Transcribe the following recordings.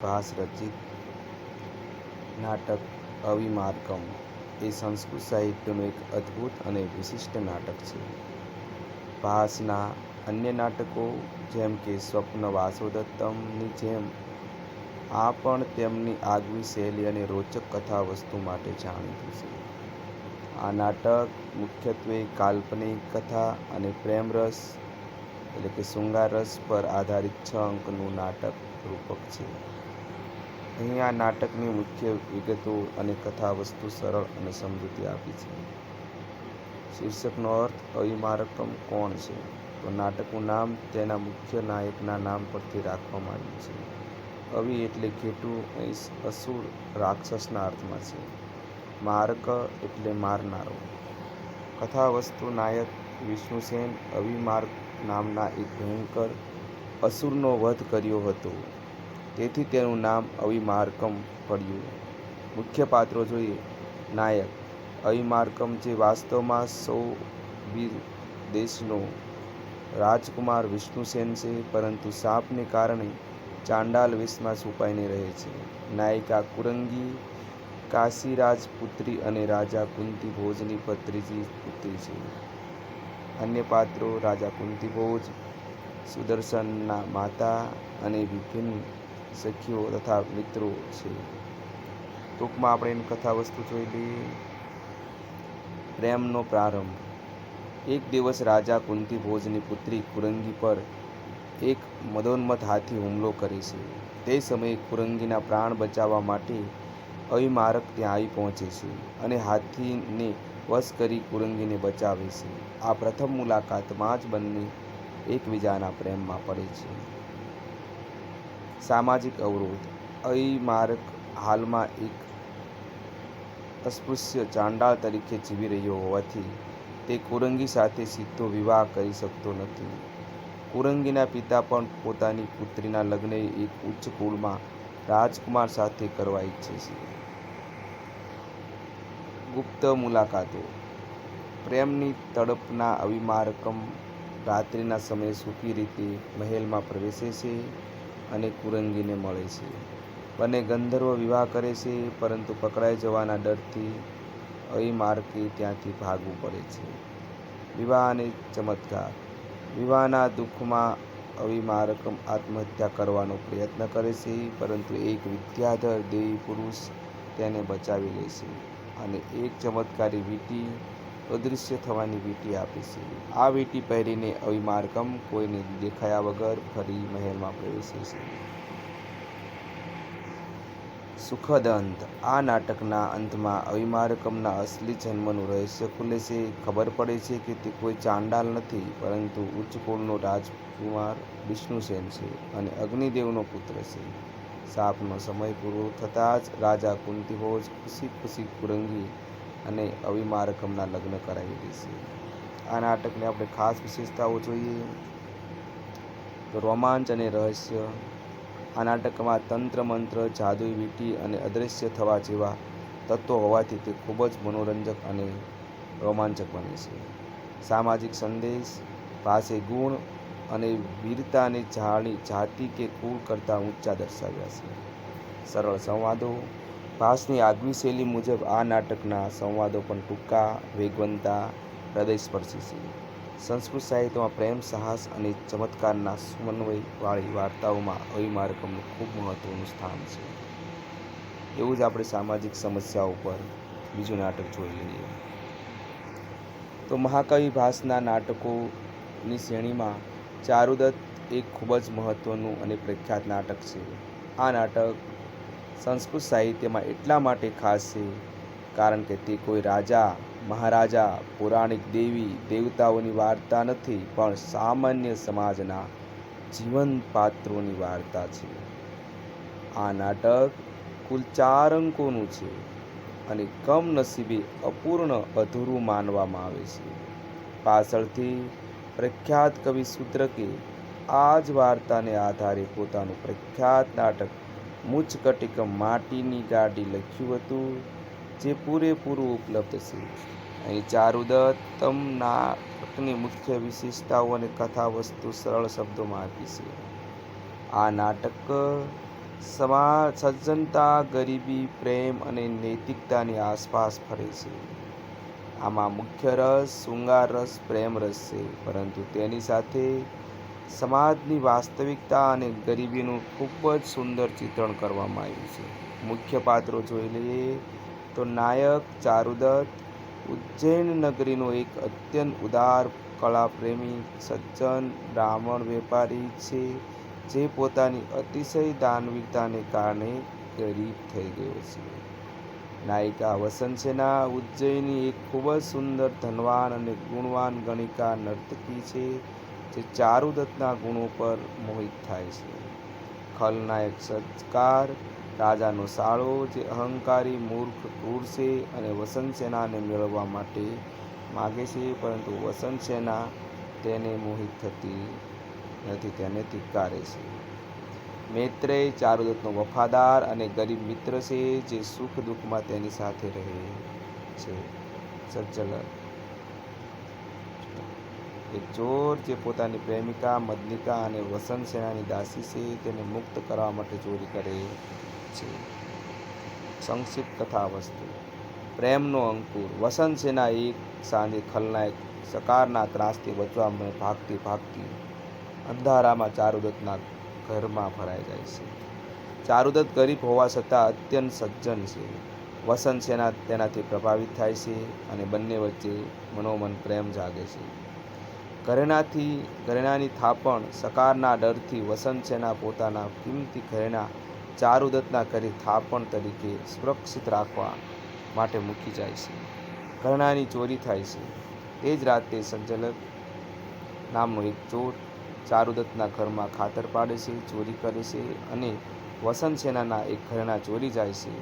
ભાસ રચિત નાટક અવિમાર્કમ એ સંસ્કૃત સાહિત્યનું એક અદ્ભુત અને વિશિષ્ટ નાટક છે. ભાસના અન્ય નાટકો જેમ કે સ્વપ્ન વાસોદત્તમની જેમ આ પણ તેમની આગવી શૈલી અને રોચક કથાવસ્તુ માટે જાણીતું છે. આ નાટક મુખ્યત્વે કાલ્પનિક કથા અને પ્રેમરસ એટલે કે શૃંગારરસ પર આધારિત 6 અંકનું નાટક રૂપક છે. અહીં આ નાટકની મુખ્ય વિગતો અને કથાવસ્તુ સરળ અને સમજૂતી આપી છે. શીર્ષકનો અર્થ અવિમારકમ કોણ છે? તો નાટકનું નામ તેના મુખ્ય નાયકના નામ પરથી રાખવામાં આવ્યું છે. અવિ એટલે ઘેટું અહીં અસુર રાક્ષસના અર્થમાં છે. મારક એટલે મારનારો. કથાવસ્તુ નાયક વિષ્ણુસેન અવિમાર્ક નામના એક ભયંકર અસુરનો વધ કર્યો હતો, તેથી તેનું નામ અવિમાર્કમ પડ્યું. મુખ્ય પાત્રો જોઈએ. નાયક અવિમાર્કમ, જે વાસ્તવમાં સૌબીર દેશનો રાજકુમાર વિષ્ણુસેન છે, પરંતુ શાપને કારણે ચાંડાલ વેશમાં છુપાઈને રહે છે. નાયિકા કુરંગી કાશીરાજ પુત્રી અને રાજા કુંતીભોજની ભત્રીજી પુત્રી છે. અન્ય પાત્રો રાજા કુંતીભોજ, સુદર્શનના માતા અને વિભિન્ન સખીઓ તથા મિત્રો છે. ટૂંકમાં આપણે એની કથાવસ્તુ જોઈ લઈએ. પ્રેમનો પ્રારંભ. એક દિવસ રાજા કુંતીભોજની પુત્રી કુરંગી પર એક મદોન્મત્ત હાથી હુમલો કરે છે. તે સમયે કુરંગીના પ્રાણ બચાવવા માટે અવિમારક ત્યાં આવી પહોંચે છે અને હાથીને વશ કરી કુરંગીને બચાવે છે. આ પ્રથમ મુલાકાતમાં જ બંને એકબીજાના પ્રેમમાં પડે છે. સામાજિક અવરોધ. અવિમારક હાલમાં એક અસ્પૃશ્ય ચાંડાળ તરીકે જીવી રહ્યો હોવાથી તે કુરંગી સાથે સીધો વિવાહ કરી શકતો નથી. કુરંગીના પિતા પણ પોતાની પુત્રીના લગ્ન એક ઉચ્ચ કુળમાં રાજકુમાર સાથે કરવા ઈચ્છે છે. ગુપ્ત મુલાકાતો. પ્રેમની તડપના અવિમારકમ રાત્રિના સમયે છુપી રીતે મહેલમાં પ્રવેશે છે અને કુરંગીને મળે છે. બંને ગંધર્વ વિવાહ કરે છે, પરંતુ પકડાઈ જવાના ડરથી અવિમારકે ત્યાંથી ભાગવું પડે છે. વિવાહ અને ચમત્કાર. વિવાહના દુઃખમાં અવિમારકમ આત્મહત્યા કરવાનો પ્રયત્ન કરે છે, પરંતુ એક વિદ્યાધર દેવી પુરુષ તેને બચાવી લે છે અને એક ચમત્કારી વીંટી, અદૃશ્ય થવાની વીંટી આપે છે. આ વીંટી પહેરીને અવિમારકમ કોઈને દેખાયા વગર ફરી મહેલમાં પ્રવેશે છે. સુખદ અંત. આ નાટકના અંતમાં અવિમારકમના અસલી જન્મનું રહસ્ય ખુલે છે. ખબર પડે છે કે તે કોઈ ચાંડાલ નથી, પરંતુ ઉચ્ચ કુળનો રાજકુમાર વિષ્ણુસેન છે અને અગ્નિદેવનો પુત્ર છે. શાપનો સમય પૂરો થતાં જ રાજા કુંતીભોજ ખુશી ખુશી કુરંગી અને અવિમારકમના લગ્ન કરાવી દે છે. આ નાટકની આપણે ખાસ વિશેષતાઓ જોઈએ તો રોમાંચ અને રહસ્ય. આ નાટકમાં તંત્ર મંત્ર, જાદુઈ વીંટી અને અદૃશ્ય થવા જેવા તત્વો હોવાથી તે ખૂબ જ મનોરંજક અને રોમાંચક બને છે. સામાજિક સંદેશ. ભાસે ગુણ અને વીરતાને જાતિ કે કુળ કરતાં ઊંચા દર્શાવ્યા છે. સરળ સંવાદો. ભાસની આગવી શૈલી મુજબ આ નાટકના સંવાદો પણ ટૂંકા, વેગવંતા, હૃદયસ્પર્શી છે. સંસ્કૃત સાહિત્યમાં પ્રેમ, સાહસ અને ચમત્કારના સમન્વયવાળી વાર્તાઓમાં અવિમારકમનું ખૂબ મહત્વનું સ્થાન છે. એવું જ આપણે સામાજિક સમસ્યાઓ પર બીજું નાટક જોઈ લઈએ. તો મહાકવિ ભાસના નાટકોની શ્રેણીમાં ચારુદત્ત એક ખૂબ જ મહત્વનું અને પ્રખ્યાત નાટક છે. આ નાટક સંસ્કૃત સાહિત્યમાં એટલા માટે ખાસ છે કારણ કે તે કોઈ રાજા, મહારાજા, પૌરાણિક દેવી દેવતાઓની વાર્તા નથી, પણ સામાન્ય સમાજના જીવંત પાત્રોની વાર્તા છે. આ નાટક કુલ 4 અંકોનું છે અને કમનસીબે અપૂર્ણ, અધૂરું માનવામાં આવે છે. પાછળથી પ્રખ્યાત કવિ શુદ્રકે આ જ વાર્તાને આધારે પોતાનું પ્રખ્યાત નાટક મુચકટિકમ માટીની ગાડી લખ્યું હતું, જે પૂરેપૂરું ઉપલબ્ધ છે. અહીં ચારુદત્તમ નાટકની મુખ્ય વિશેષતાઓ અને કથાવસ્તુ સરળ શબ્દોમાં આપી છે. આ નાટક સજ્જનતા, ગરીબી, પ્રેમ અને નૈતિકતાની આસપાસ ફરે છે. આમાં મુખ્ય રસ શૃંગાર રસ, પ્રેમ રસ છે, પરંતુ તેની સાથે સમાજની વાસ્તવિકતા અને ગરીબીનું ખૂબ જ સુંદર ચિત્રણ કરવામાં આવ્યું છે. મુખ્ય પાત્રો જોઈ લઈએ તો નાયક ચારુદત્ત ઉજ્જૈન નગરીનો એક અત્યંત ઉદાર કળાપ્રેમી સજ્જન બ્રાહ્મણ વેપારી છે, જે પોતાની અતિશય દાનવીરતાને કારણે ગરીબ થઈ ગયો છે. નાયિકા વસંત સેના ઉજ્જૈની એક ખૂબ જ સુંદર, ધનવાન અને ગુણવાન ગણિકા નર્તકી છે, જે ચારુદત્તના ગુણો પર મોહિત થાય છે. ખલનાયક સત્કાર રાજાનો સાળો, જે અહંકારી, મૂર્ખ, ક્રૂર છે અને વસંત સેનાને મેળવવા માટે માગે છે, પરંતુ વસંત સેના તેને મોહિત થતી નથી, તેને ધિક્કારે છે. મૈત્રેય ચારુદત્તનો વફાદાર અને ગરીબ મિત્ર છે, જે સુખ દુઃખમાં તેની સાથે રહે છે. સજ્જન એક ચોર, જે પોતાની પ્રેમિકા મદનિકા અને વસંત સેનાની દાસી છે, તેને મુક્ત કરવા માટે ચોરી કરે છે. સંક્ષિપ્ત કથા વસ્તુ: પ્રેમનો અંકુર. વસંત સેના એક સાંજે ખલનાયક સકારના ત્રાસથી બચવા ભાગતી ભાગતી અંધારામાં ચારુદત્તના ઘરમાં ભરાઈ જાય છે. ચારુદત્ત ગરીબ હોવા છતાં અત્યંત સજ્જન છે. વસંત સેના તેનાથી પ્રભાવિત થાય છે અને બંને વચ્ચે મનોમન પ્રેમ જાગે છે. ઘરેણાની થાપણ. સકારના ડરથી વસંત સેના પોતાના કિંમતી ઘરેણા ચારુદત્તના ઘરે થાપણ તરીકે સુરક્ષિત રાખવા માટે મૂકી જાય છે. ઘરેણાની ચોરી થાય છે. તે જ રાતે સંજલક નામનો એક ચોર ચારુદત્તના ઘરમાં ખાતર પાડે છે, ચોરી કરે છે અને વસંત સેનાના એક ઘરેણા ચોરી જાય છે.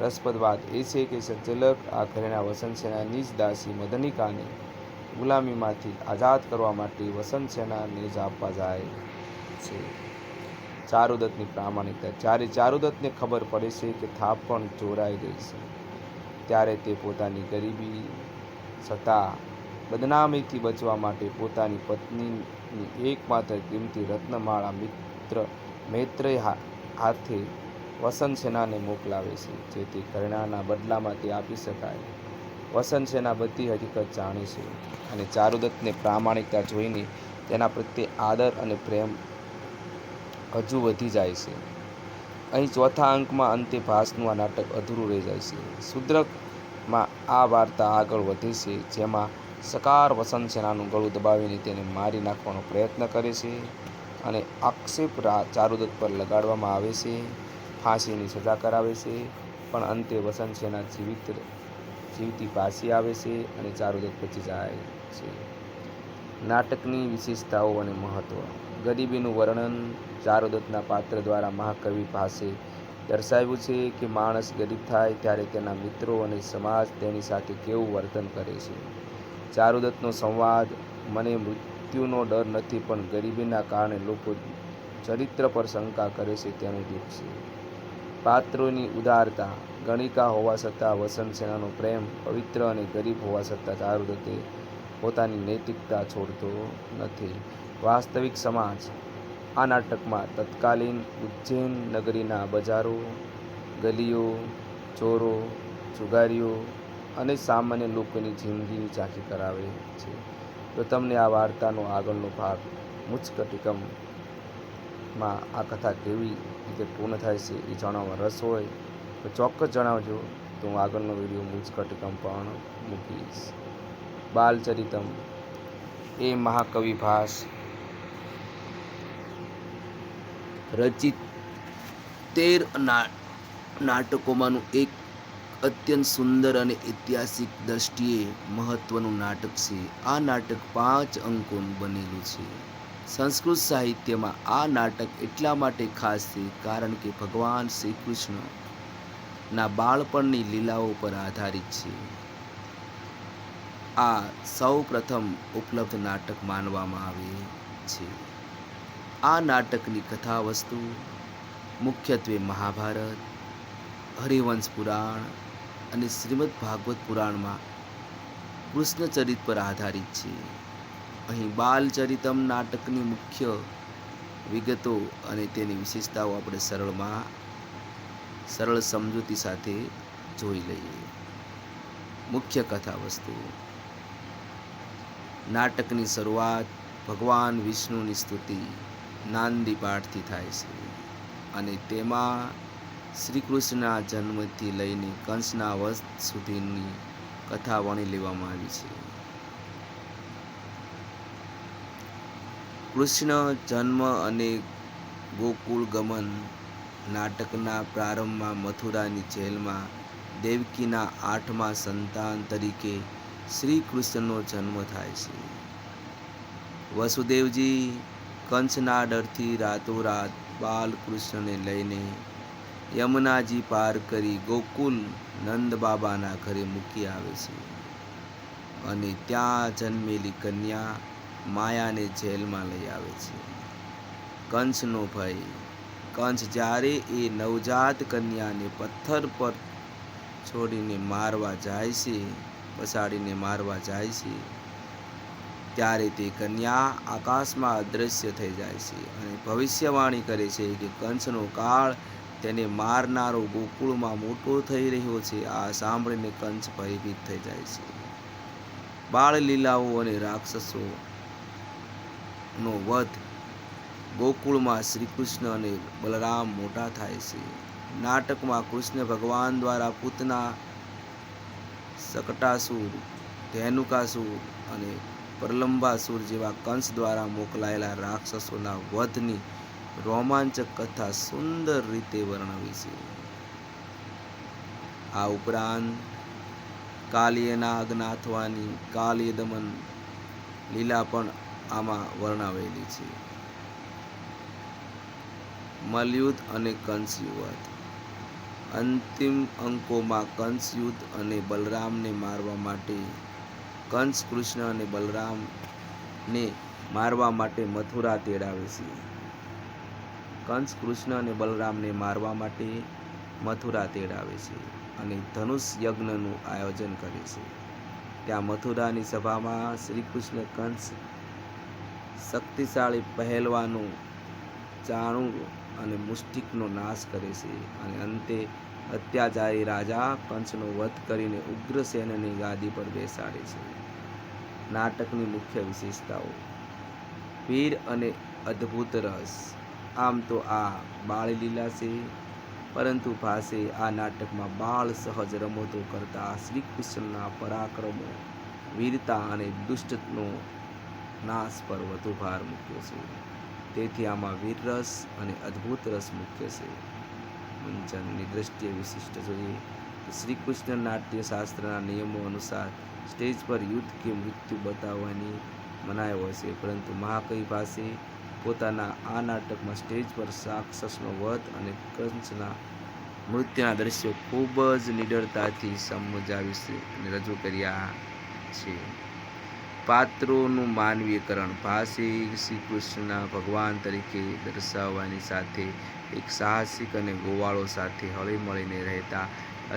રસપ્રદ વાત એ છે કે સંજલક આ ઘરેણા વસંત સેનાની જ દાસી મદનિકાને ગુલામીમાંથી આઝાદ કરવા માટે વસંત સેનાને જ આપવા જાય છે. ચારુદત્તની પ્રામાણિકતા. જ્યારે ચારુદત્તને ખબર પડે છે કે થાપણ ચોરાઈ ગઈ છે, ત્યારે તે પોતાની ગરીબી છતાં બદનામીથી બચવા માટે પોતાની પત્નીની એકમાત્ર કિંમતી રત્નમાળા મૈત્રેય હાથે વસંત સેનાને મોકલાવે છે, જેથી ઘરેણાના બદલામાં તે આપી શકાય. વસંત સેના બધી હકીકત જાણે છે અને ચારુદત્તને પ્રામાણિકતા જોઈને તેના પ્રત્યે આદર અને પ્રેમ હજુ વધી જાય છે. અહીં ચોથા અંકમાં અંતે ભાસનું આ નાટક અધૂરું રહી જાય છે. શુદ્રકમાં આ વાર્તા આગળ વધે છે, જેમાં સકાર વસંત સેનાનું ગળું દબાવીને તેને મારી નાખવાનો પ્રયત્ન કરે છે અને આક્ષેપ ચારુદત્ત પર લગાડવામાં આવે છે. ફાંસીની સજા કરાવે છે, પણ અંતે વસંત સેના જીવતી પાછી આવે છે અને ચારુદત્ત બચી જાય છે. નાટકની વિશેષતાઓ અને મહત્વ. ગરીબીનું વર્ણન. ચારુદત્તના પાત્ર દ્વારા મહાકવિ પાસે દર્શાવ્યું છે કે માણસ ગરીબ થાય ત્યારે તેના મિત્રો અને સમાજ તેની સાથે કેવું વર્તન કરે છે. ચારુદત્તનો સંવાદ. મને મૃત્યુનો ડર નથી, પણ ગરીબીના કારણે લોકો ચરિત્ર પર શંકા કરે છે તેનું દુઃખ છે. પાત્રોની ઉદારતા. ગણિકા હોવા છતાં વસંત સેનાનો પ્રેમ પવિત્ર અને ગરીબ હોવા છતાં ચારુદત્તે પોતાની નૈતિકતા છોડતો નથી. વાસ્તવિક સમાજ. આ નાટકમાં તત્કાલીન ઉજ્જૈન નગરીના બજારો, ગલીઓ, ચોરો, જુગારીઓ અને સામાન્ય લોકોની જિંદગીની ઝાંખી કરાવે છે. જો તમને આ વાર્તાનો આગળનો ભાગ મુચ્છકટિકમમાં આ કથા કેવી રીતે પૂર્ણ થાય છે એ જાણવામાં રસ હોય તો ચોક્કસ જણાવજો, તો હું આગળનો વિડીયો મુચ્છકટિકમ પણ મૂકીશ. બાલચરિતમ એ મહાકવિ ભાસ રચિત 13 નાટકોમાંનું એક અત્યંત સુંદર અને ઐતિહાસિક દ્રષ્ટિએ મહત્વનું નાટક છે. આ નાટક 5 અંકોનું બનેલું છે. સંસ્કૃત સાહિત્યમાં આ નાટક એટલા માટે ખાસ છે કારણ કે ભગવાન શ્રી કૃષ્ણના બાળપણની લીલાઓ પર આધારિત છે. આ સૌ પ્રથમ ઉપલબ્ધ નાટક માનવામાં આવે છે. આ નાટકની કથા વસ્તુ મુખ્યત્વે મહાભારત, હરિવંશ પુરાણ અને શ્રીમદ ભાગવત પુરાણમાં કૃષ્ણ ચરિત્ર પર આધારિત છે. અહીં બાલચરિતમ નાટકની મુખ્ય વિગતો અને તેની વિશેષતાઓ આપણે સરળમાં સરળ સમજૂતી સાથે જોઈ લઈએ. મુખ્ય કથા વસ્તુ. નાટકની શરૂઆત ભગવાન વિષ્ણુની સ્તુતિ નાંદી પાઠથી થાય છે અને તેમાં શ્રી કૃષ્ણના જન્મથી લઈને કંસના વધ સુધીની કથા વણી લેવામાં આવી છે. કૃષ્ણ જન્મ અને ગોકુળ ગમન. નાટકના પ્રારંભમાં મથુરાની જેલમાં દેવકીના 8મા સંતાન તરીકે શ્રી કૃષ્ણનો જન્મ થાય છે. વસુદેવજી કંસના ડરથી રાતોરાત બાલકૃષ્ણને લઈને યમુનાજી પાર કરી ગોકુલ નંદબાબાના ઘરે મૂકી આવે છે અને ત્યાં જન્મેલી કન્યા માયાને જેલમાં લઈ આવે છે. કંસનો ભય. કંસ જ્યારે એ નવજાત કન્યાને પથ્થર પર પછાડીને મારવા જાય છે ત્યારે તે કન્યા આકાશમાં અદૃશ્ય થઈ જાય છે અને ભવિષ્યવાણી કરે છે કે કંસનો કાળ તેને મારનારો ગોકુળમાં મોટો થઈ રહ્યો છે. આ સાંભળીને કંસ ભયભીત થઈ જાય છે. બાળ લીલાઓ અને રાક્ષસોનો વધ. ગોકુળમાં શ્રી કૃષ્ણ અને બલરામ મોટા થાય છે. નાટકમાં કૃષ્ણ ભગવાન દ્વારા પૂતના, શકટાસુર, ધેનુકાસુર અને પ્રલંબાસુર જેવા કંસ દ્વારા મોકલાયેલા રાક્ષસોના વધની રોમાંચક કથા સુંદર રીતે વર્ણવી છે. આ ઉપરાંત કાલિયનાગ નાથવાની કાલિયદમન લીલા પણ આમાં વર્ણવેલી છે. મલ્લયુદ્ધ અને કંસયુદ્ધ. અંતિમ અંકોમાં કંસયુદ્ધ અને બલરામને મારવા માટે કંસ કૃષ્ણ અને બલરામને મારવા માટે મથુરા તેડાવે છે. કંસ કૃષ્ણ અને બલરામને મારવા માટે મથુરા તેડાવે છે અને ધનુષ યજ્ઞનું આયોજન કરે છે. ત્યાં મથુરાની સભામાં શ્રી કૃષ્ણ કંસ શક્તિશાળી પહેલવાનો ચાણૂર અને મુષ્ટિકનો નાશ કરે છે અને અંતે અત્યાચારી રાજા કંસનો વધ કરીને ઉગ્રસેનની ગાદી પર બેસાડે છે. નાટકની મુખ્ય વિશેષતાઓ. વીર અને અદ્ભુત રસ. આમ તો આ બાળલીલા છે, પરંતુ ભાસે આ નાટકમાં બાળ સહજ રમતો કરતા શ્રી કૃષ્ણના પરાક્રમો, વીરતા અને દુષ્ટનો નાશ પર વધુ ભાર મૂક્યો છે. તેથી આમાં વીર રસ અને અદ્ભુત રસ મુખ્ય છે. મંચનની દ્રષ્ટિએ વિશિષ્ટ જોઈએ તો શ્રી કૃષ્ણ નાટ્યશાસ્ત્રના નિયમો અનુસાર સ્ટેજ પર યુદ્ધ કે મૃત્યુ બતાવવાની મનાઈ હોય છે, પરંતુ મહાકવિ પાસે પોતાના આ નાટકમાં સ્ટેજ પર રાક્ષસનો વધ અને કંસના મૃત્યુના દ્રશ્યો ખૂબ જ નિડરતાથી સમજાવી છે અને રજૂ કર્યા છે. પાત્રોનું માનવીયકરણ. ભાસે શ્રી કૃષ્ણના ભગવાન તરીકે દર્શાવવાની સાથે એક સાહસિક અને ગોવાળો સાથે હળીમળીને રહેતા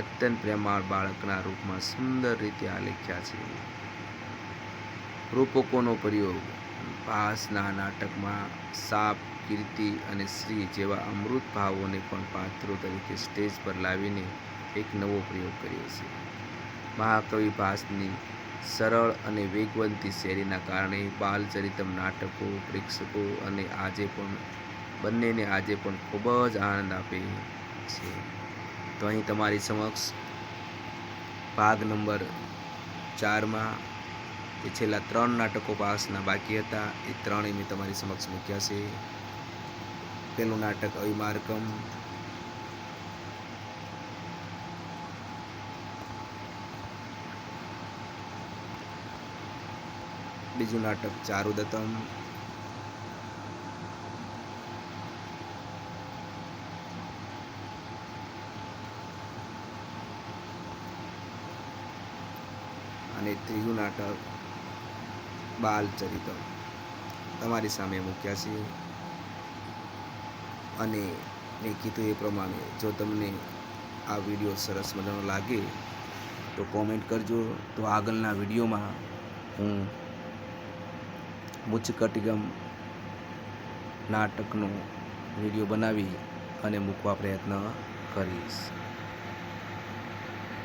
અત્યંત પ્રેમાળ બાળકના રૂપમાં સુંદર રીતે આલેખ્યા છે. રૂપકોનો પ્રયોગ. ભાસના નાટકમાં સાપ, કીર્તિ અને શ્રી જેવા અમૃત ભાવોને પણ પાત્રો તરીકે સ્ટેજ પર લાવીને એક નવો પ્રયોગ કર્યો છે. મહાકવિ ભાસની સરળ અને વેગવંતી શૈલીના કારણે બાલચરિતમ નાટકો પ્રેક્ષકો અને બંનેને આજે પણ ખૂબ જ આનંદ આપે છે. તો અહીં તમારી સમક્ષ ભાગ નંબર 4માં જે છેલ્લા 3 નાટકો ભાસના બાકી હતા એ 3 મેં તમારી સમક્ષ મૂક્યા છે. પહેલું નાટક અવિમાર્કમ, બીજું નાટક ચારુદત્તમ, અને ત્રીજું નાટક બાલચરિતમ તમારી સામે મૂક્યા છે. અને મેં કીધું એ પ્રમાણે જો તમને આ વિડીયો સરસ મજાનો લાગે તો કોમેન્ટ કરજો. તો આગળના વિડીયોમાં હું મુચ્ચકટિગમ નાટકનો વિડીયો બનાવી અને મૂકવા પ્રયત્ન કરીશ.